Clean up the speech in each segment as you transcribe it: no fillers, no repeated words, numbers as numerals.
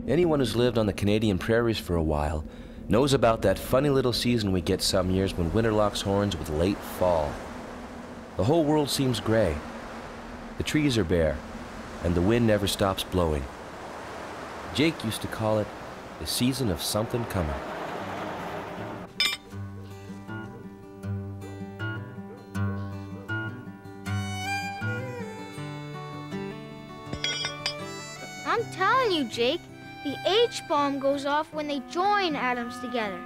Anyone who's lived on the Canadian prairies for a while knows about that funny little season we get some years when winter locks horns with late fall. The whole world seems gray. The trees are bare, and the wind never stops blowing. Jake used to call it the season of something coming. I'm telling you, Jake, the H-bomb goes off when they join atoms together.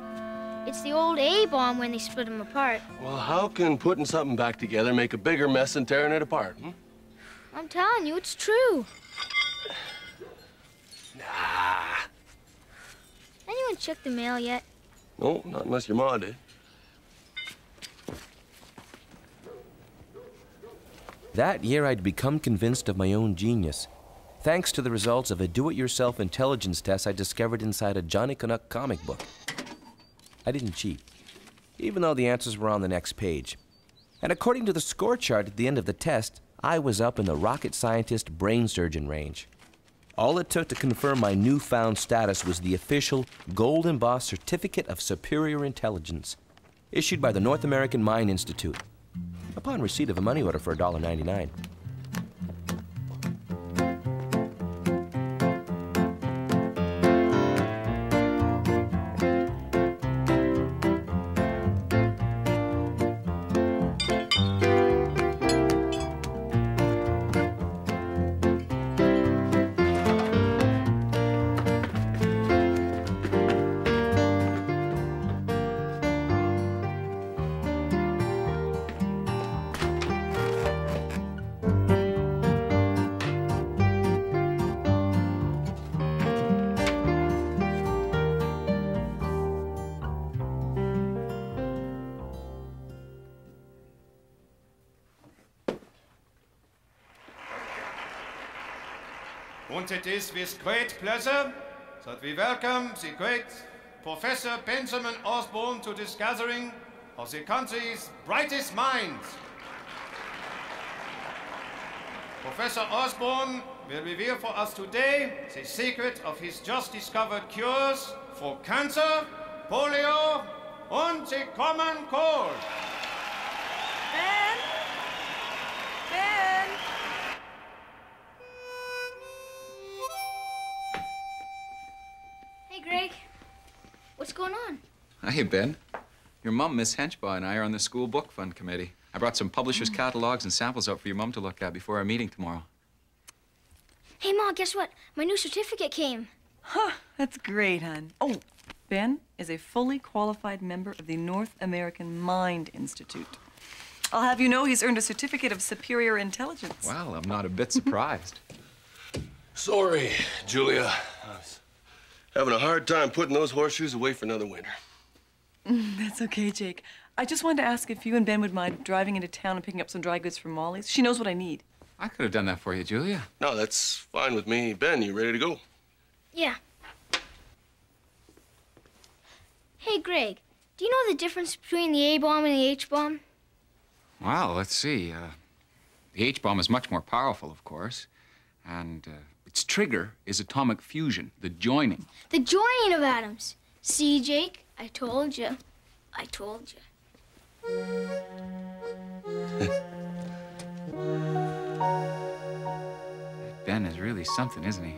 It's the old A-bomb when they split them apart. Well, how can putting something back together make a bigger mess than tearing it apart? I'm telling you, it's true. Nah. Anyone checked the mail yet? No, not unless your ma did. That year, I'd become convinced of my own genius, thanks to the results of a do-it-yourself intelligence test I discovered inside a Johnny Canuck comic book. I didn't cheat, even though the answers were on the next page. And according to the score chart at the end of the test, I was up in the rocket scientist brain surgeon range. All it took to confirm my newfound status was the official gold-embossed Certificate of Superior Intelligence, issued by the North American Mine Institute, upon receipt of a money order for $1.99. Und it is with great pleasure that we welcome the great Professor Benjamin Osborne to this gathering of the country's brightest minds. Professor Osborne will reveal for us today the secret of his just discovered cures for cancer, polio, and the common cold. Ben! Ben! Hey, Greg. What's going on? Hey, Ben. Your mom, Miss Henchbaugh, and I are on the school book fund committee. I brought some publishers' catalogs and samples out for your mom to look at before our meeting tomorrow. Hey, Ma, guess what? My new certificate came. Huh, that's great, hon. Oh, Ben is a fully qualified member of the North American Mind Institute. I'll have you know he's earned a Certificate of Superior Intelligence. Well, I'm not a bit surprised. Sorry, Julia. I was having a hard time putting those horseshoes away for another winter. That's okay, Jake. I just wanted to ask if you and Ben would mind driving into town and picking up some dry goods from Molly's. She knows what I need. I could have done that for you, Julia. No, that's fine with me. Ben, you ready to go? Yeah. Hey, Greg, do you know the difference between the A-bomb and the H-bomb? Well, let's see. The H-bomb is much more powerful, of course. And its trigger is atomic fusion, the joining. The joining of atoms. See, Jake? I told you. I told you. Ben is really something, isn't he?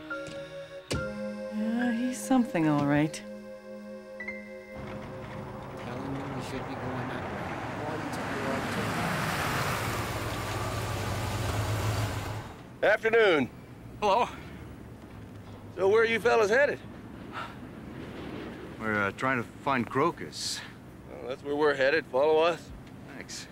something, all right. Telling you we should be going that way. Afternoon. Hello. So where are you fellas headed? We're trying to find Crocus. Well, that's where we're headed. Follow us. Thanks.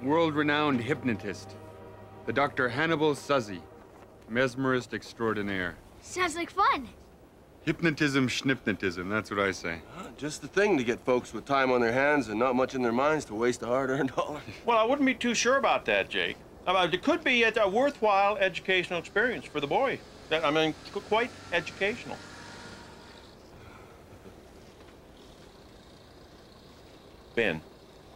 World-renowned hypnotist, the Dr. Hannibal Suzzy, mesmerist extraordinaire. Sounds like fun. Hypnotism, schnipnotism, that's what I say. Just the thing to get folks with time on their hands and not much in their minds to waste a hard-earned dollar. Well, I wouldn't be too sure about that, Jake. It could be a worthwhile educational experience for the boy. I mean, quite educational. Ben,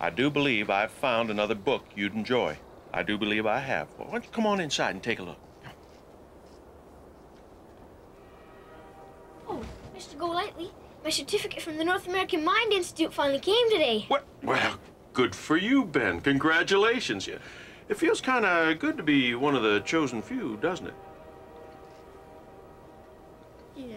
I do believe I've found another book you'd enjoy. I do believe I have. Well, why don't you come on inside and take a look? Oh, Mr. Golightly, my certificate from the North American Mind Institute finally came today. What? Well, good for you, Ben. Congratulations. It feels kind of good to be one of the chosen few, doesn't it? Yeah.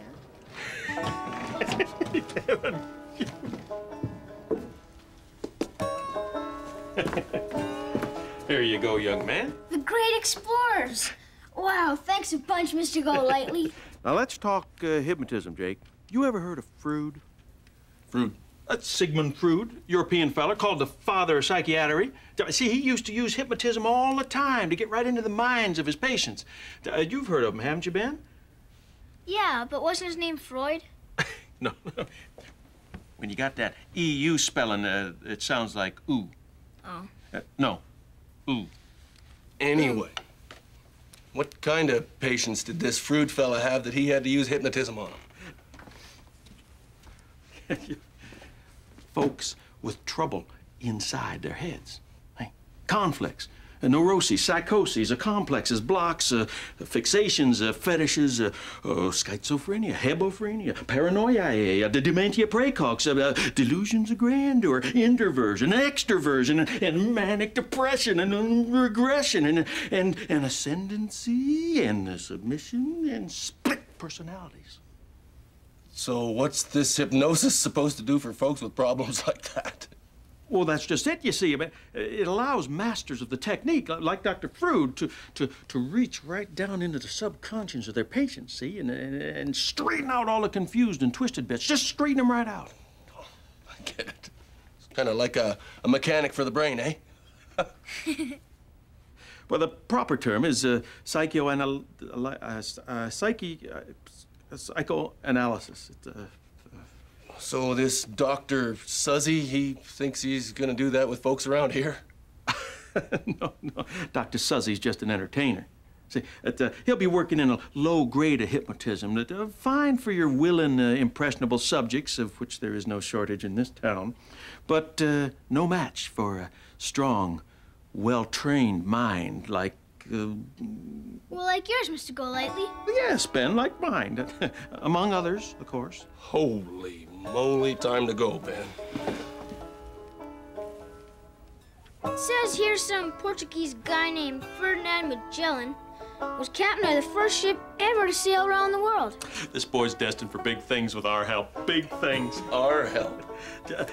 Here you go, young man. The Great Explorers. Wow, thanks a bunch, Mr. Golightly. Now, let's talk hypnotism, Jake. You ever heard of Freud? Fruit. That's Sigmund Freud, European fella, called the father of psychiatry. See, he used to use hypnotism all the time to get right into the minds of his patients. You've heard of him, haven't you, Ben? Yeah, but wasn't his name Freud? No. When you got that EU spelling, it sounds like ooh. Oh. No, ooh. Anyway, what kind of patients did this Fruit fella have that he had to use hypnotism on them? Folks with trouble inside their heads. Hey, conflicts, neuroses, psychoses, complexes, blocks, fixations, fetishes, schizophrenia, hebephrenia, paranoia, the dementia praecox, delusions of grandeur, introversion, extroversion, and manic depression, and regression, and ascendancy, and submission, and split personalities. So what's this hypnosis supposed to do for folks with problems like that? Well, that's just it, you see. I mean, it allows masters of the technique, like Dr. Freud, to reach right down into the subconscious of their patients, see, and straighten out all the confused and twisted bits. Just straighten them right out. Oh, I get it. It's kind of like a mechanic for the brain, eh? Well, the proper term is psychoanalysis. So this Dr. Suzzy, he thinks he's gonna do that with folks around here? No. Dr. Suzzy's just an entertainer. See, he'll be working in a low grade of hypnotism, fine for your willing, impressionable subjects, of which there is no shortage in this town, but no match for a strong, well-trained mind like... Well, like yours, Mr. Golightly. Yes, Ben, like mine. Among others, of course. Holy moly, time to go, Ben. It says here some Portuguese guy named Ferdinand Magellan was captain of the first ship ever to sail around the world. This boy's destined for big things with our help. Big things. Our help.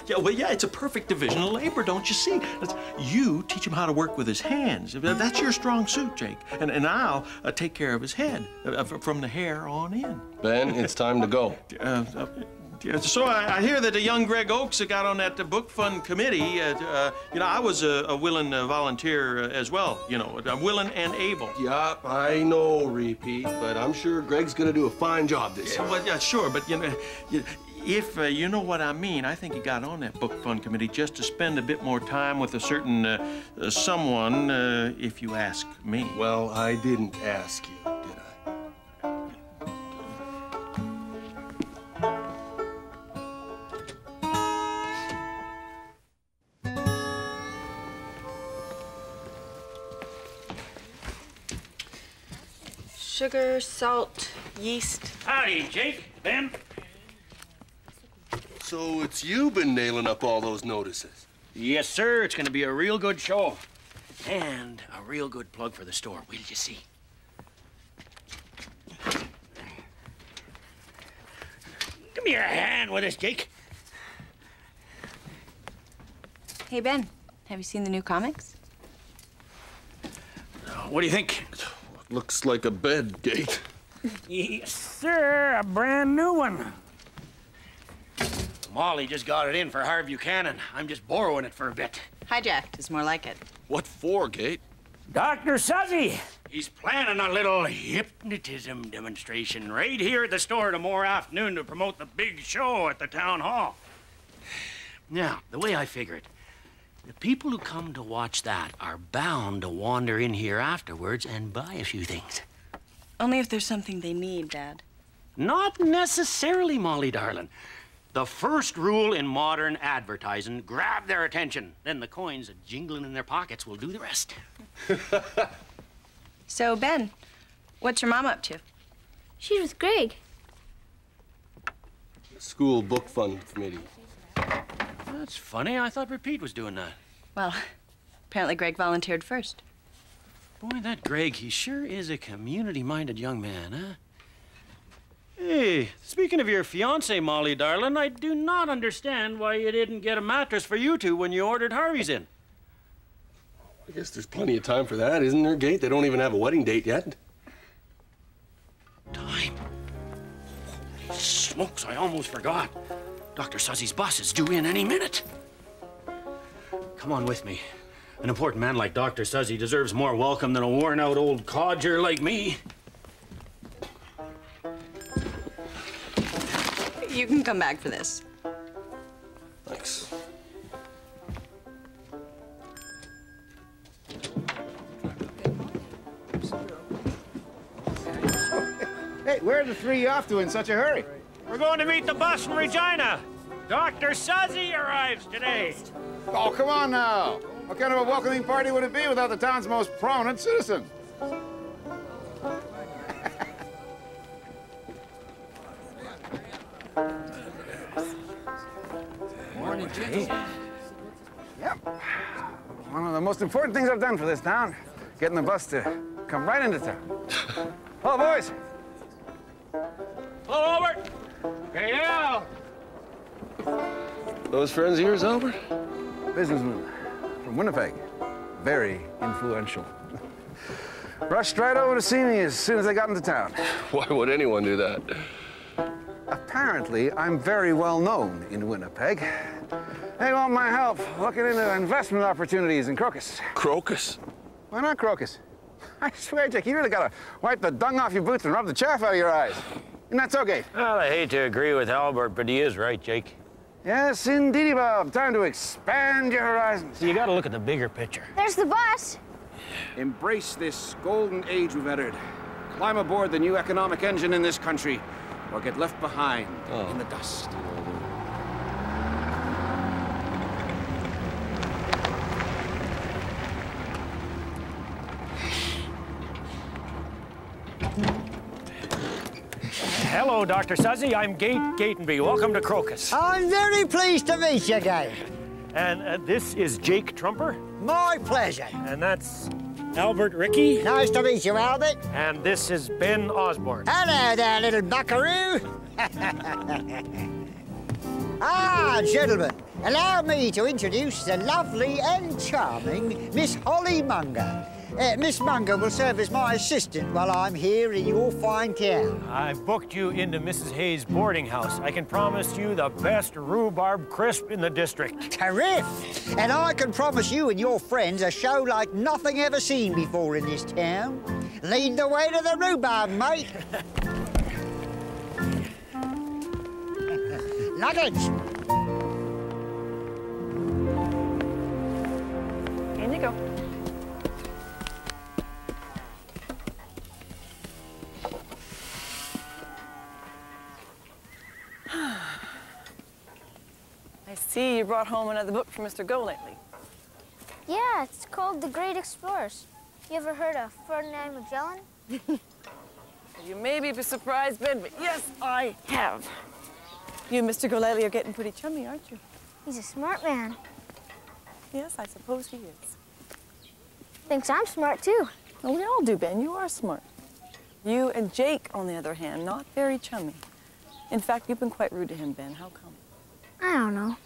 Yeah, it's a perfect division of labor, don't you see? You teach him how to work with his hands. That's your strong suit, Jake. And I'll take care of his head, from the hair on in. Ben, it's time to go. So I hear that young Greg Oakes got on that book fund committee. I was a willing volunteer as well, I'm willing and able. Yeah, I know, Repeat, but I'm sure Greg's gonna do a fine job this year. Well, yeah, sure, but if you know what I mean, I think he got on that book fund committee just to spend a bit more time with a certain someone, if you ask me. Well, I didn't ask you, did Sugar, salt, yeast. Howdy, Jake. Ben? So it's you been nailing up all those notices? Yes, sir. It's going to be a real good show. And a real good plug for the store. Will you see? Give me a hand with this, Jake. Hey, Ben, have you seen the new comics? What do you think? Looks like a bed, Gate. Yes, sir. A brand new one. Molly just got it in for Harv Buchanan. I'm just borrowing it for a bit. Hijacked is more like it. What for, Gate? Dr. Suzzy. He's planning a little hypnotism demonstration right here at the store tomorrow afternoon to promote the big show at the town hall. Now, the way I figure it, the people who come to watch that are bound to wander in here afterwards and buy a few things. Only if there's something they need, Dad. Not necessarily, Molly, darling. The first rule in modern advertising, grab their attention. Then the coins jingling in their pockets will do the rest. So, Ben, what's your mom up to? She's with Greg. School book fund committee. That's funny. I thought Repeat was doing that. Well, apparently Greg volunteered first. Boy, that Greg, he sure is a community-minded young man, huh? Hey, speaking of your fiancée, Molly, darling, I do not understand why you didn't get a mattress for you two when you ordered Harvey's in. I guess there's plenty of time for that, isn't there, Gate? They don't even have a wedding date yet. Time? Holy smokes, I almost forgot. Dr. Suzzy's bus is due in any minute. Come on with me. An important man like Dr. Suzzy deserves more welcome than a worn-out old codger like me. You can come back for this. Thanks. Hey, where are the three you off to in such a hurry? We're going to meet the bus in Regina. Dr. Suzzy arrives today. Oh, come on now. What kind of a welcoming party would it be without the town's most prominent citizen? Morning, Jake. Yep. One of the most important things I've done for this town, getting the bus to come right into town. Hello, boys. Hello, Albert. Hey, now. Those friends of yours, Albert? Businessman from Winnipeg. Very influential. Rushed right over to see me as soon as I got into town. Why would anyone do that? Apparently, I'm very well known in Winnipeg. They want my help looking into investment opportunities in Crocus. Crocus? Why not Crocus? I swear, Jake, you really gotta wipe the dung off your boots and rub the chaff out of your eyes. Isn't that so, Gate? Well, I hate to agree with Albert, but he is right, Jake. Yes, indeedy, Bob. Time to expand your horizons. You gotta look at the bigger picture. There's the bus. Embrace this golden age we've entered. Climb aboard the new economic engine in this country, or get left behind in the dust. Hello, Dr. Suzzy. I'm Gate Gatenby. Welcome to Crocus. I'm very pleased to meet you, Gate. And this is Jake Trumper. My pleasure. And that's Albert Rickey. Nice to meet you, Albert. And this is Ben Osborne. Hello there, little buckaroo. Gentlemen, allow me to introduce the lovely and charming Miss Holly Munger. Miss Munger will serve as my assistant while I'm here in your fine town. I've booked you into Mrs. Hayes' boarding house. I can promise you the best rhubarb crisp in the district. Terrific! And I can promise you and your friends a show like nothing ever seen before in this town. Lead the way to the rhubarb, mate. Nuggets. In you go. I see you brought home another book from Mr. Golightly. Yeah, it's called The Great Explorers. You ever heard of Ferdinand Magellan? You may be surprised, Ben, but yes, I have. You and Mr. Golightly are getting pretty chummy, aren't you? He's a smart man. Yes, I suppose he is. Thinks I'm smart, too. Well, we all do, Ben. You are smart. You and Jake, on the other hand, not very chummy. In fact, you've been quite rude to him, Ben. How come? I don't know.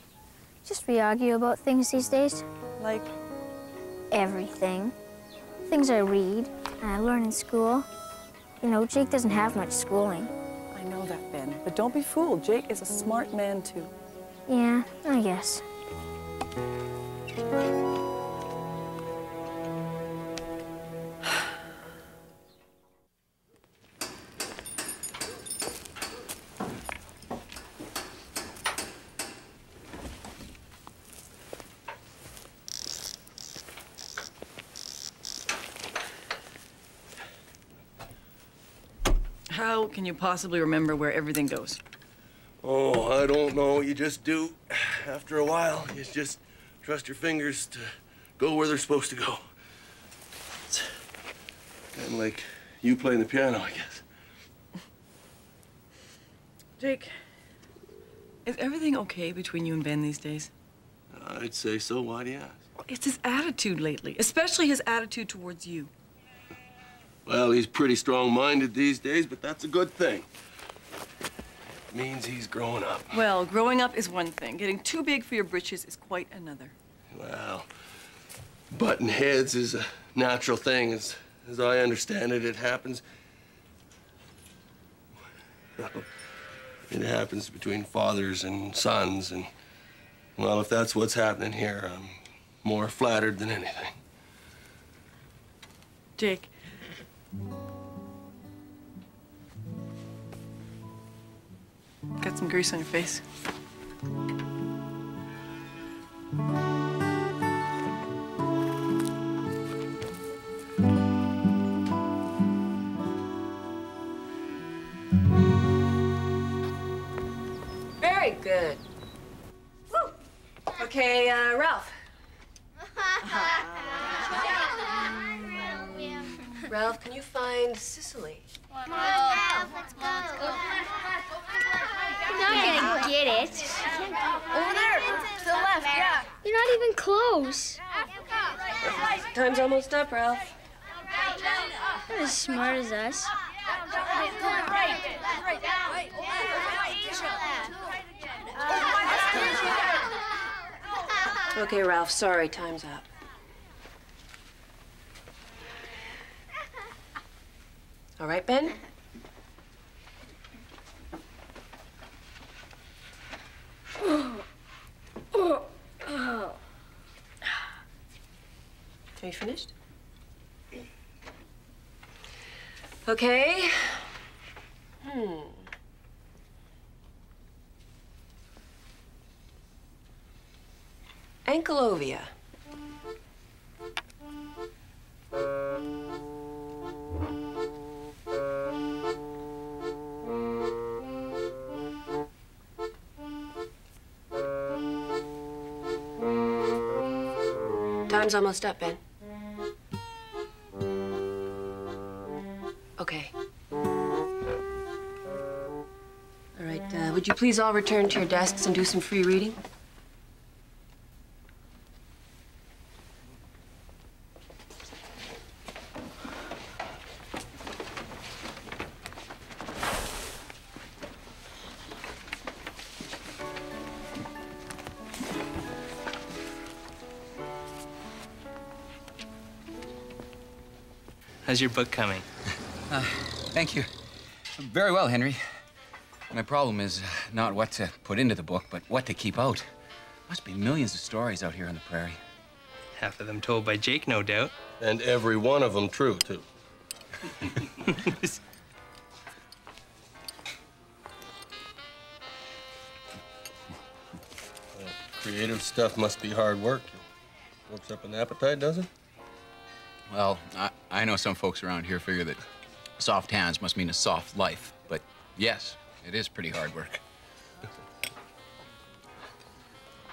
Just we argue about things these days. Like? Everything. Things I read and I learn in school. You know, Jake doesn't have much schooling. I know that, Ben. But don't be fooled. Jake is a smart man, too. Yeah, I guess. How can you possibly remember where everything goes? Oh, I don't know. You just do. After a while, you just trust your fingers to go where they're supposed to go. It's kind of like you playing the piano, I guess. Jake, is everything okay between you and Ben these days? I'd say so. Why do you ask? It's his attitude lately, especially his attitude towards you. Well, he's pretty strong-minded these days, but that's a good thing. It means he's growing up. Well, growing up is one thing. Getting too big for your britches is quite another. Well, butting heads is a natural thing. As I understand it, it happens. Well, it happens between fathers and sons, and, well, if that's what's happening here, I'm more flattered than anything. Jake. Got some grease on your face. Very good. Woo. Okay, Ralph. Ralph, can you find Sicily? Come on, Ralph, let's go. You're not gonna get it. Over there, to the left, yeah. You're not even close. Time's almost up, Ralph. Not as smart as us. Okay, Ralph, sorry, time's up. All right, Ben? Are you finished? Okay. Ankylosing. Time's almost up, Ben. Okay. All right, would you please all return to your desks and do some free reading? How's your book coming? Thank you. Very well, Henry. My problem is not what to put into the book, but what to keep out. Must be millions of stories out here on the prairie. Half of them told by Jake, no doubt. And every one of them true, too. Creative stuff must be hard work. Works up an appetite, does it? Well, I know some folks around here figure that soft hands must mean a soft life, but yes, it is pretty hard work.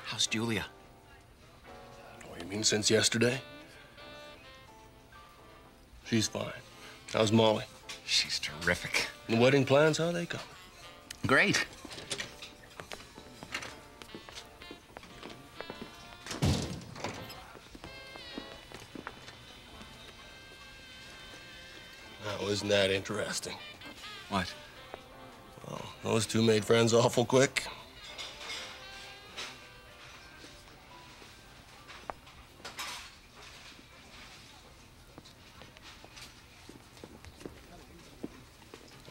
How's Julia? Oh, you mean since yesterday? She's fine. How's Molly? She's terrific. The wedding plans, how they coming? Great. Now, isn't that interesting? What? Well, those two made friends awful quick.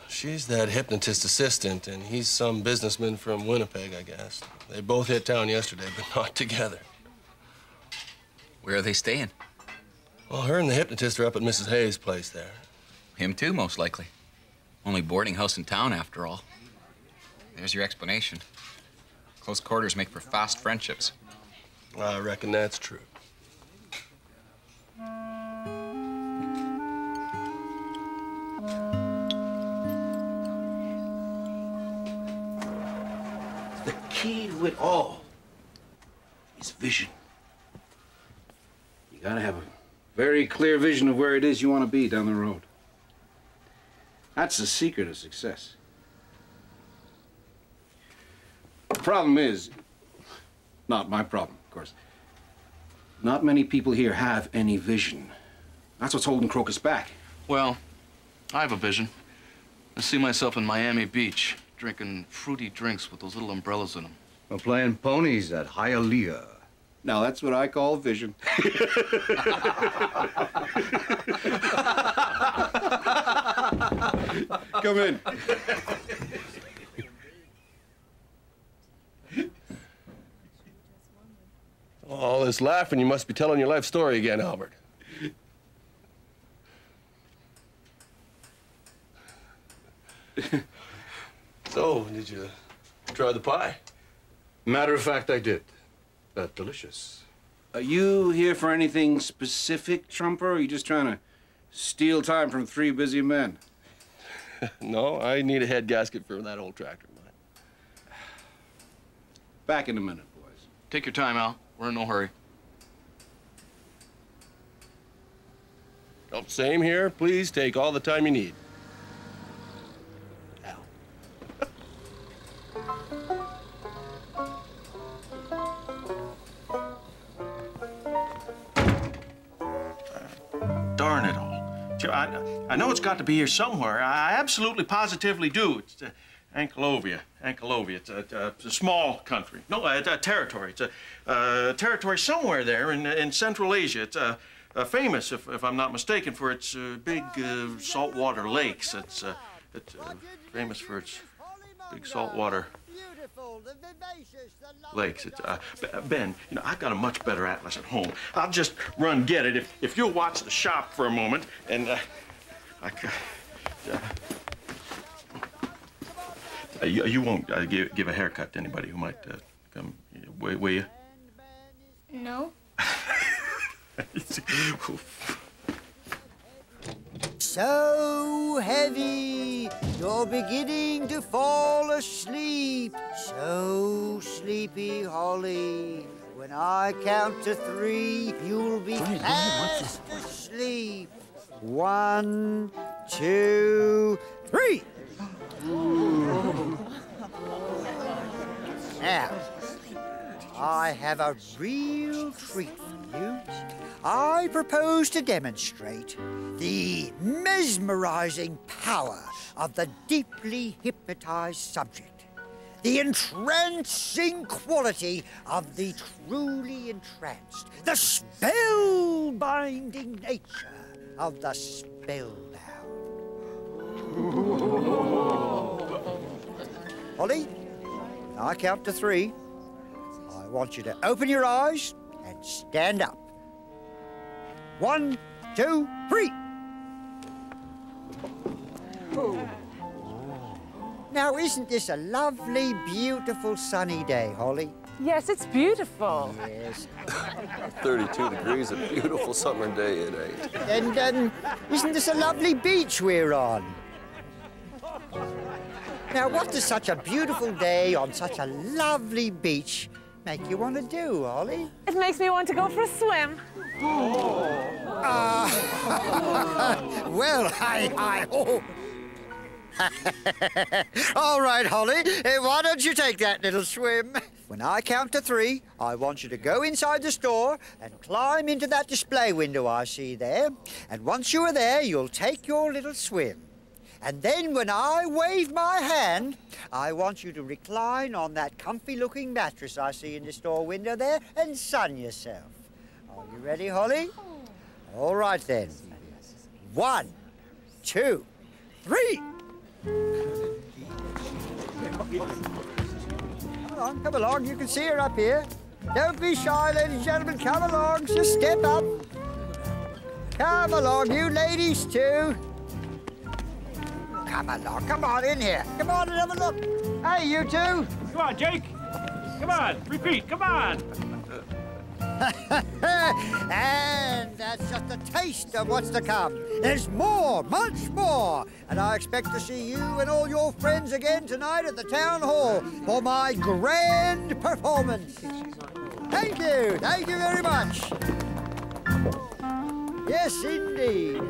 She's that hypnotist assistant, and he's some businessman from Winnipeg, I guess. They both hit town yesterday, but not together. Where are they staying? Well, her and the hypnotist are up at Mrs. Hayes' place there. Him too, most likely. Only boarding house in town, after all. There's your explanation. Close quarters make for fast friendships. I reckon that's true. The key to it all is vision. You gotta have a very clear vision of where it is you want to be down the road. That's the secret of success. The problem is, not my problem, of course. Not many people here have any vision. That's what's holding Crocus back. Well, I have a vision. I see myself in Miami Beach, drinking fruity drinks with those little umbrellas in them. We're playing ponies at Hialeah. Now, that's what I call vision. Come in. All this laughing, you must be telling your life story again, Albert. So, did you try the pie? Matter of fact, I did. Delicious. Are you here for anything specific, Trumper, or are you just trying to steal time from three busy men? No, I need a head gasket for that old tractor of mine. Back in a minute, boys. Take your time, Al. We're in no hurry. Oh, same here. Please take all the time you need. Darn it all. I know it's got to be here somewhere. I absolutely, positively do. It's Anklovia. It's a small country. No, a territory. It's a territory somewhere there in Central Asia. It's famous, if I'm not mistaken, for its big saltwater lakes. It's famous for its big saltwater lakes. It's, Ben, you know, I've got a much better atlas at home. I'll just run get it if you'll watch the shop for a moment, and you won't give a haircut to anybody who might come, will you? No. So heavy, you're beginning to fall asleep. So sleepy, Holly. When I count to 3, you'll be fast asleep. 1, 2, 3. Now, I have a real treat for you. I propose to demonstrate the mesmerizing power of the deeply hypnotized subject, the entrancing quality of the truly entranced, the spellbinding nature of the spellbound. Holly, when I count to 3, I want you to open your eyes and stand up. 1, 2, 3. Now, isn't this a lovely, beautiful, sunny day, Holly? Yes, it's beautiful. Yes. 32 degrees, a beautiful summer day it ain't. And isn't this a lovely beach we're on? Now, what does such a beautiful day on such a lovely beach make you want to do, Ollie? It makes me want to go for a swim. Well, oh. All right, Holly, why don't you take that little swim? When I count to 3, I want you to go inside the store and climb into that display window I see there. And once you are there, you'll take your little swim. And then when I wave my hand, I want you to recline on that comfy-looking mattress I see in the store window there and sun yourself. Are you ready, Holly? All right, then. 1, 2, 3. Come along. You can see her up here. Don't be shy, ladies and gentlemen. Come along. Just step up. Come along, you ladies, too. Come along. Come on in here. Come on and have a look. Hey, you two. Come on, Jake. Come on. Repeat. Come on. And that's just a taste of what's to come. There's more, much more. And I expect to see you and all your friends again tonight at the town hall for my grand performance. Thank you. Thank you very much. Yes, indeed.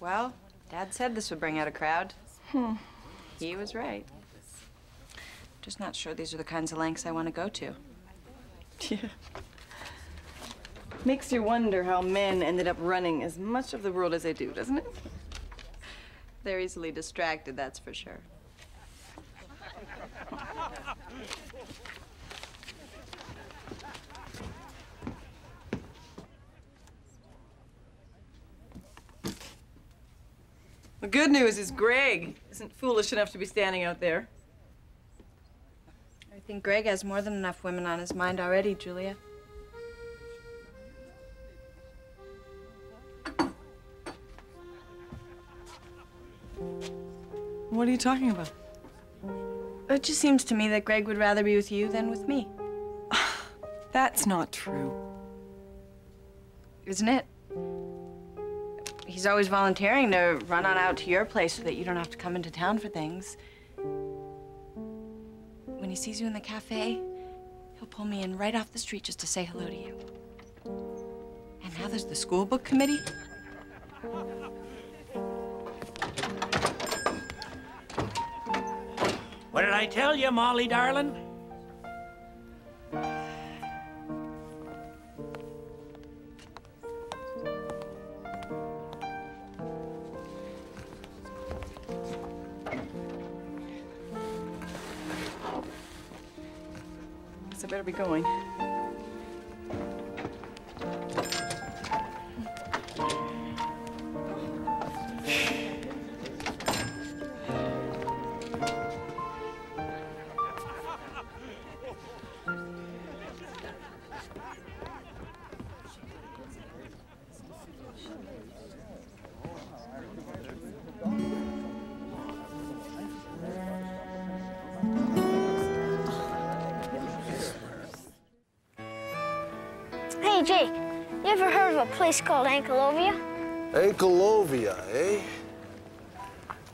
Well, Dad said this would bring out a crowd. He was right. Just not sure these are the kinds of lengths I want to go to. Yeah. Makes you wonder how men ended up running as much of the world as they do, doesn't it? They're easily distracted, that's for sure. The good news is Greg isn't foolish enough to be standing out there. I think Greg has more than enough women on his mind already, Julia. What are you talking about? It just seems to me that Greg would rather be with you than with me. That's not true. Isn't it? He's always volunteering to run on out to your place so that you don't have to come into town for things. When he sees you in the cafe, he'll pull me in right off the street just to say hello to you. And now there's the school book committee. What did I tell you, Molly, darling? I better be going. Hey, Jake, you ever heard of a place called Ankylovia? Ankylovia, eh?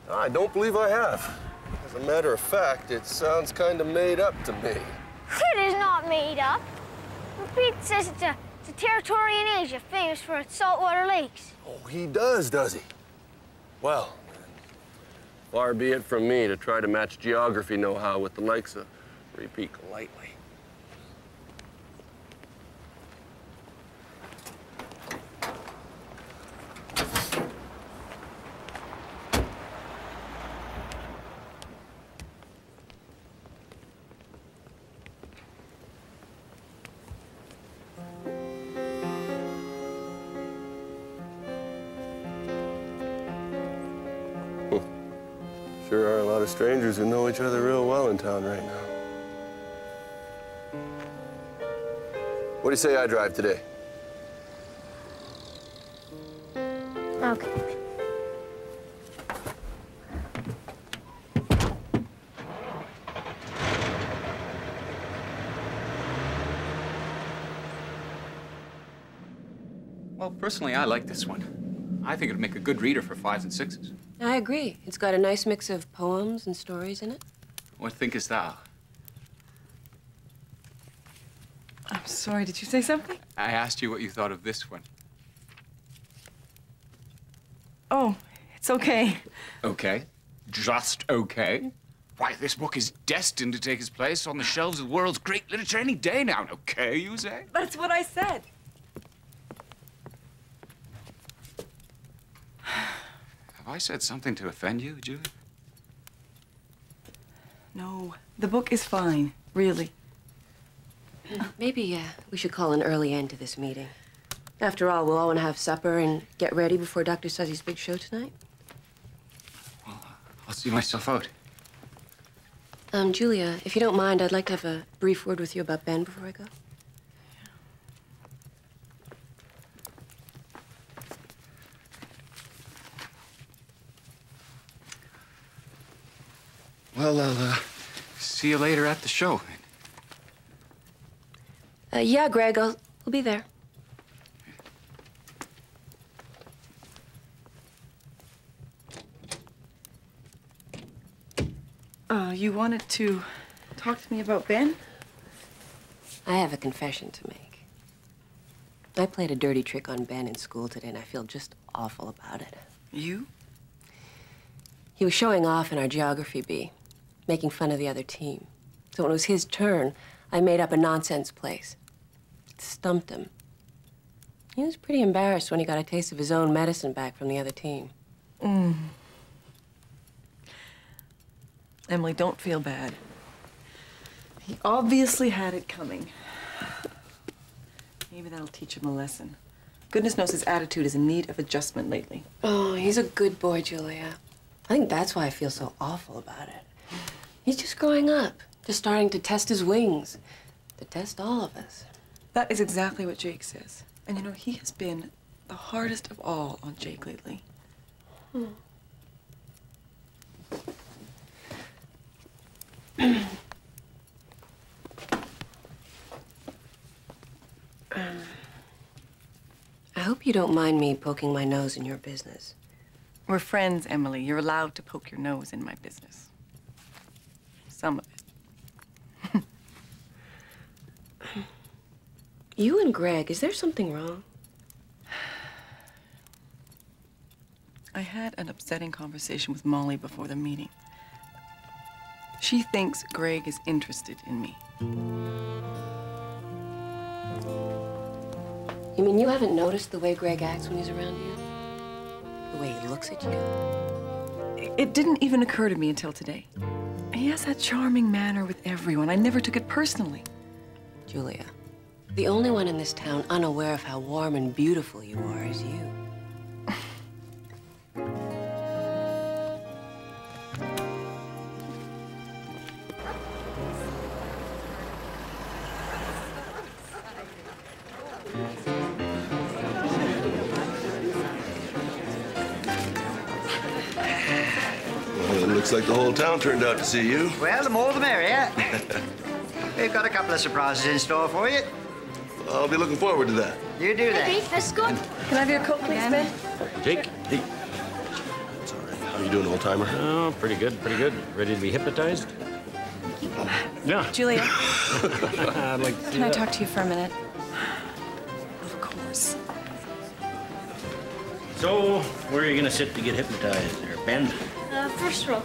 I don't believe I have. As a matter of fact, it sounds kind of made up to me. It is not made up. Pete says it's a territory in Asia famous for its saltwater lakes. Oh, he does he? Well, far be it from me to try to match geography know-how with the likes of Repeat lightly. Sure are a lot of strangers who know each other real well in town right now. What What do you say I drive today? Okay. Well, personally, I like this one. I think it'd make a good reader for 5s and 6s. I agree. It's got a nice mix of poems and stories in it. What thinkest thou? I'm sorry, did you say something? I asked you what you thought of this one. Oh, it's okay. Okay. Just okay. Why, this book is destined to take its place on the shelves of the world's great literature any day now. Okay, you say? That's what I said. Have I said something to offend you, Julie? No, the book is fine, really. Maybe we should call an early end to this meeting. After all, we'll all want to have supper and get ready before Dr. Suzzy's big show tonight. Well, I'll see myself out. Julia, if you don't mind, I'd like to have a brief word with you about Ben before I go. Well, I'll see you later at the show. Yeah, Greg, we'll be there. You wanted to talk to me about Ben? I have a confession to make. I played a dirty trick on Ben in school today, and I feel just awful about it. You? He was showing off in our geography bee, making fun of the other team. So when it was his turn, I made up a nonsense place. It stumped him. He was pretty embarrassed when he got a taste of his own medicine back from the other team. Emily, don't feel bad. He obviously had it coming. Maybe that'll teach him a lesson. Goodness knows his attitude is in need of adjustment lately. Oh, he's a good boy, Julia. I think that's why I feel so awful about it. He's just growing up, just starting to test his wings, to test all of us. That is exactly what Jake says. And you know, he has been the hardest of all on Jake lately. I hope you don't mind me poking my nose in your business. We're friends, Emily. You're allowed to poke your nose in my business. Some of it. You and Greg, is there something wrong? I had an upsetting conversation with Molly before the meeting. She thinks Greg is interested in me. You mean you haven't noticed the way Greg acts when he's around you? The way he looks at you? It didn't even occur to me until today. He has that charming manner with everyone. I never took it personally. Julia, the only one in this town unaware of how warm and beautiful you are is you. Looks like the whole town turned out to see you. Well, the more the merrier. We've got a couple of surprises in store for you. I'll be looking forward to that. You do that. Hey, Scott. Can I have your coat, please, Ben? Jake? Hey. It's all right. How you doing, old-timer? Oh, pretty good, pretty good. Ready to be hypnotized? Yeah. Julia. I'd like to see Can I that. talk to you for a minute? Of course. So, where are you gonna sit to get hypnotized there, Ben? First row.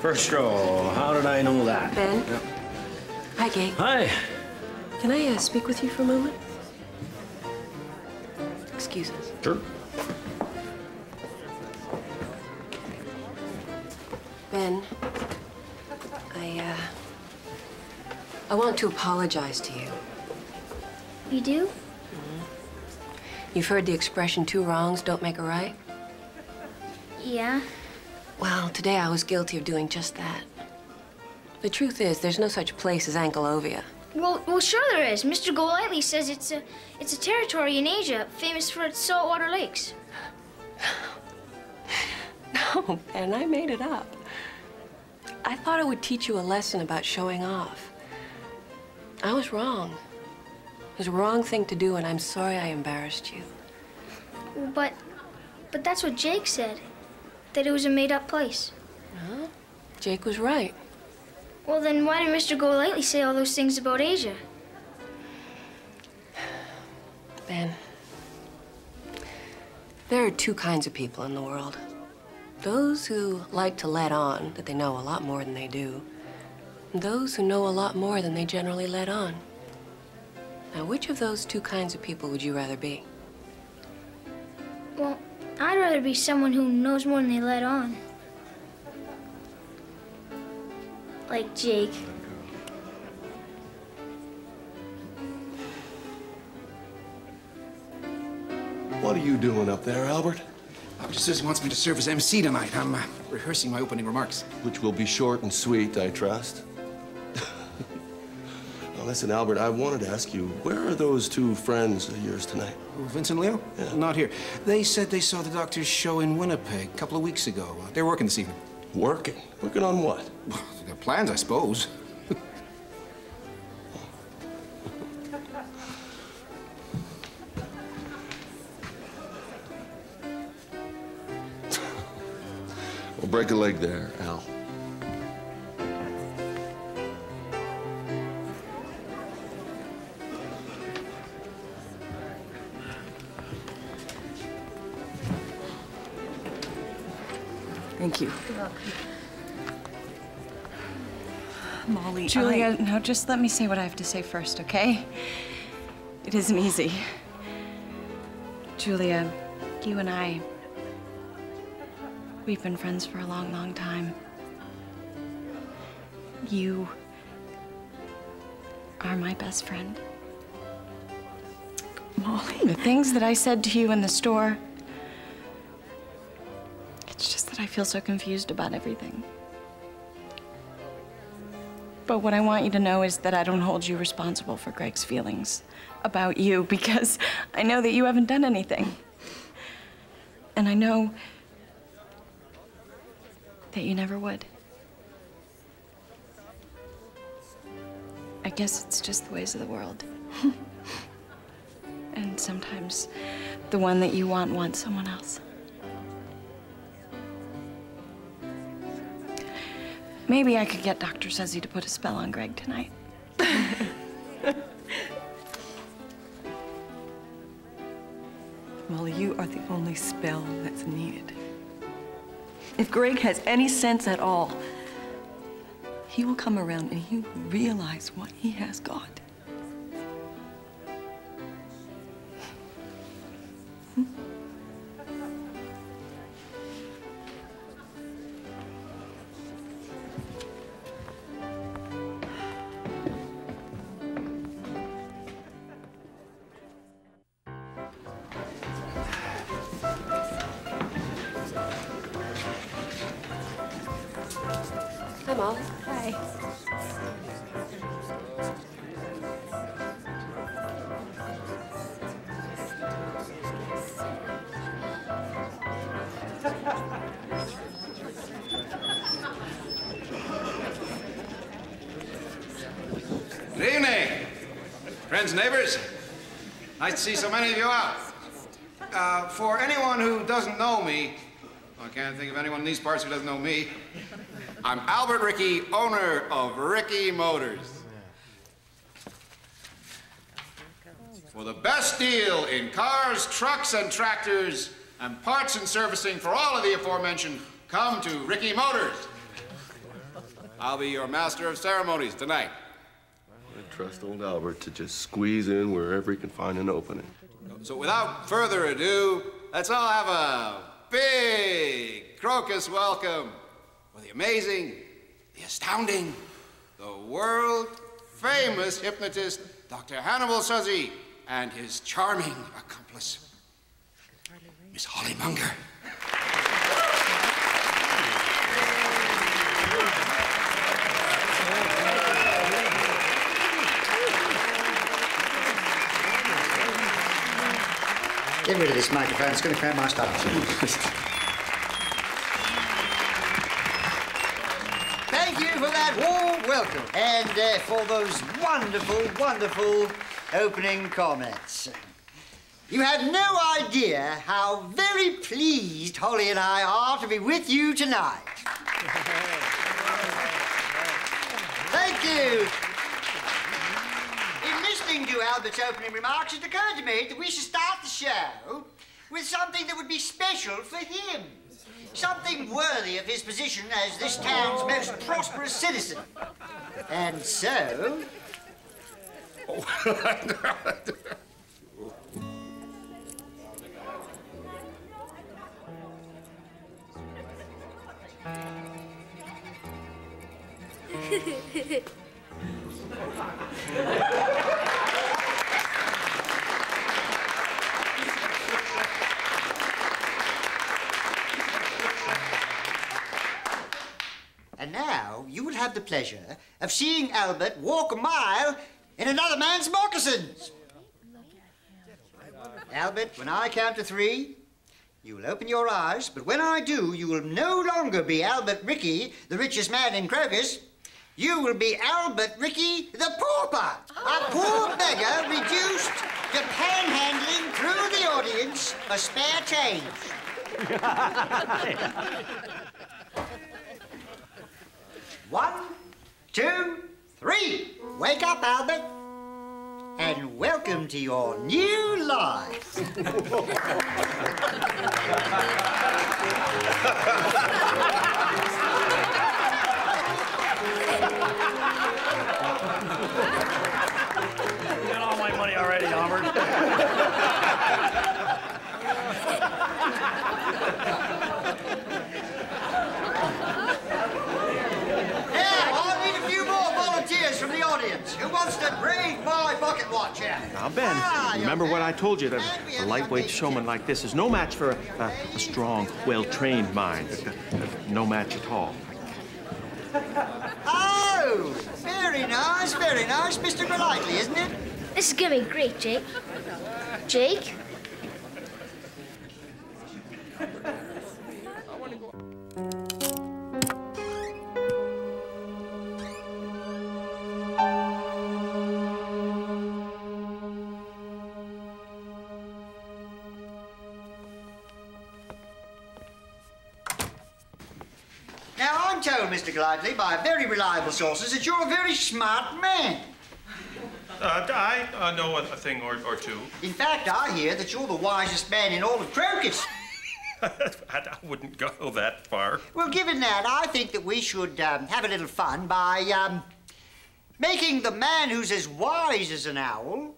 First row. How did I know that? Ben? Hi, Kate. Hi. Can I speak with you for a moment? Excuse us. Sure. Ben, I want to apologize to you. You do? You've heard the expression, 2 wrongs don't make a right? Yeah. Well, today I was guilty of doing just that. The truth is, there's no such place as Ankleovia. Well, sure there is. Mr. Golightly says it's a territory in Asia famous for its saltwater lakes. No, Ben, I made it up. I thought it would teach you a lesson about showing off. I was wrong. It was a wrong thing to do, and I'm sorry I embarrassed you. But that's what Jake said, that it was a made-up place. Well, Jake was right. Well, then why did Mr. Golightly say all those things about Asia? Ben, there are two kinds of people in the world. Those who like to let on that they know a lot more than they do, and those who know a lot more than they generally let on. Now, which of those two kinds of people would you rather be? Well, I'd rather be someone who knows more than they let on. Like Jake. What are you doing up there, Albert? Dr. Susie wants me to serve as MC tonight. I'm rehearsing my opening remarks. Which will be short and sweet, I trust. Now, listen, Albert, I wanted to ask you, where are those two friends of yours tonight? Oh, Vince and Leo? Yeah. Not here. They said they saw the doctor's show in Winnipeg a couple of weeks ago. They're working this evening. Working? Working on what? Well, their plans, I suppose. We'll break a leg there, Al. Thank you. You're welcome. Molly, Julia, now just let me say what I have to say first, okay? It isn't easy. Julia, you and I, we've been friends for a long, long time. You are my best friend. Molly. The things that I said to you in the store, it's just that I feel so confused about everything. But what I want you to know is that I don't hold you responsible for Greg's feelings about you, because I know that you haven't done anything. And I know that you never would. I guess it's just the ways of the world. And sometimes the one that you want wants someone else. Maybe I could get Dr. Suzy to put a spell on Greg tonight. Molly, you are the only spell that's needed. If Greg has any sense at all, he will come around and he will realize what he has got. Hi, Molly. Hi. Good evening, friends and neighbors. Nice to see so many of you out. For anyone who doesn't know me, I can't think of anyone in these parts who doesn't know me. I'm Albert Rickey, owner of Rickey Motors. For the best deal in cars, trucks, and tractors, and parts and servicing for all of the aforementioned, come to Rickey Motors. I'll be your master of ceremonies tonight. I trust old Albert to just squeeze in wherever he can find an opening. So without further ado, let's all have a big crocus welcome for the amazing, the astounding, the world-famous hypnotist, Dr. Hannibal Suzy, and his charming accomplice, Miss Holly Munger. Get rid of this microphone. It's going to cramp my stomach. Thank you for that warm welcome and for those wonderful, wonderful opening comments. You have no idea how very pleased Holly and I are to be with you tonight. Thank you. In listening to Albert's opening remarks, it occurred to me that we should start the show with something that would be special for him. Something worthy of his position as this town's most prosperous citizen. And so... And now you will have the pleasure of seeing Albert walk a mile in another man's moccasins. Albert, when I count to 3, you will open your eyes, but when I do, you will no longer be Albert Ricky, the richest man in Crocus. You will be Albert Ricky, the pauper, a poor beggar reduced to panhandling through the audience for spare change. 1, 2, 3. Wake up, Albert. And welcome to your new life. You got all my money already, Albert. From the audience. Who wants to brave my bucket watch here? Now, Ben, remember what I told you, that a lightweight showman like this is no match for a strong, well-trained mind. No match at all. Oh, very nice, Mr. Golightly, isn't it? This is gonna be great, Jake. Jake? I'm told, Mr. Golightly, by very reliable sources, that you're a very smart man. I know a thing or two. In fact, I hear that you're the wisest man in all of Crocus. I wouldn't go that far. Well, given that, I think that we should have a little fun by making the man who's as wise as an owl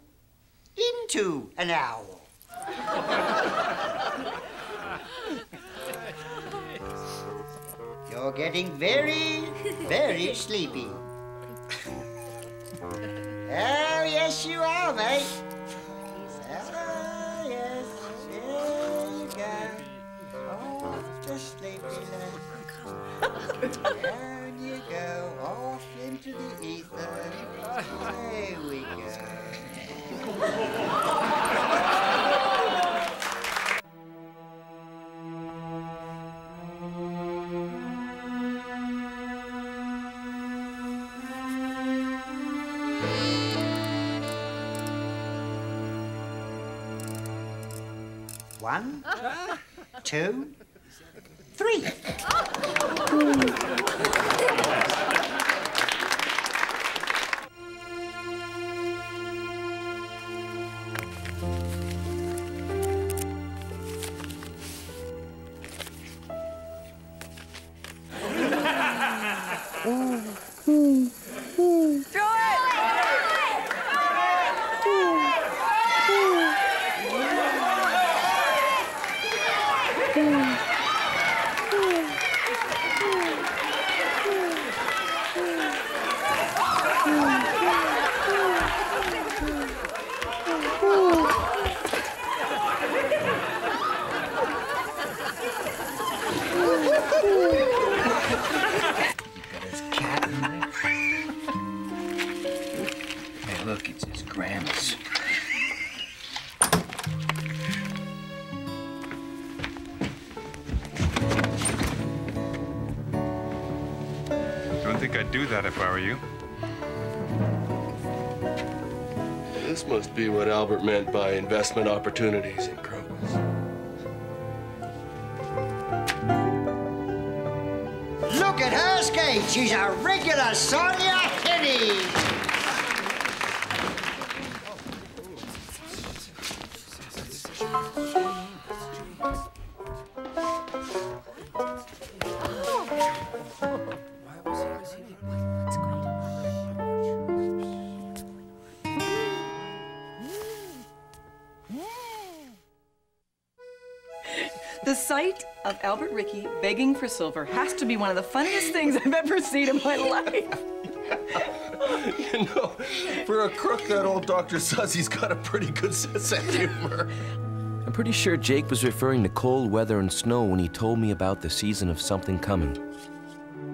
into an owl. You're getting very, very sleepy. Oh, yes, you are, mate. Oh, yes. There you go. Off to sleepy land. Down you go, off into the ether. There we go. One, 2, 3. I'd do that if I were you. This must be what Albert meant by investment opportunities in Crocus. Look at her skate. She's a regular Sonia Penny. The sight of Albert Rickey begging for silver has to be one of the funniest things I've ever seen in my life. You know, for a crook, that old Dr. Suzzy's got a pretty good sense of humor. I'm pretty sure Jake was referring to cold weather and snow when he told me about the season of something coming.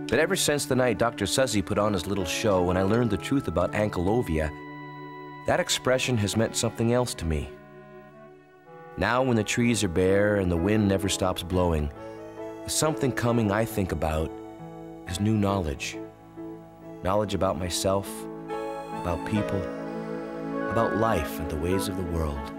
But ever since the night Dr. Suzzy put on his little show and I learned the truth about Ankylosing, that expression has meant something else to me. Now when the trees are bare and the wind never stops blowing, the something coming I think about is new knowledge. Knowledge about myself, about people, about life and the ways of the world.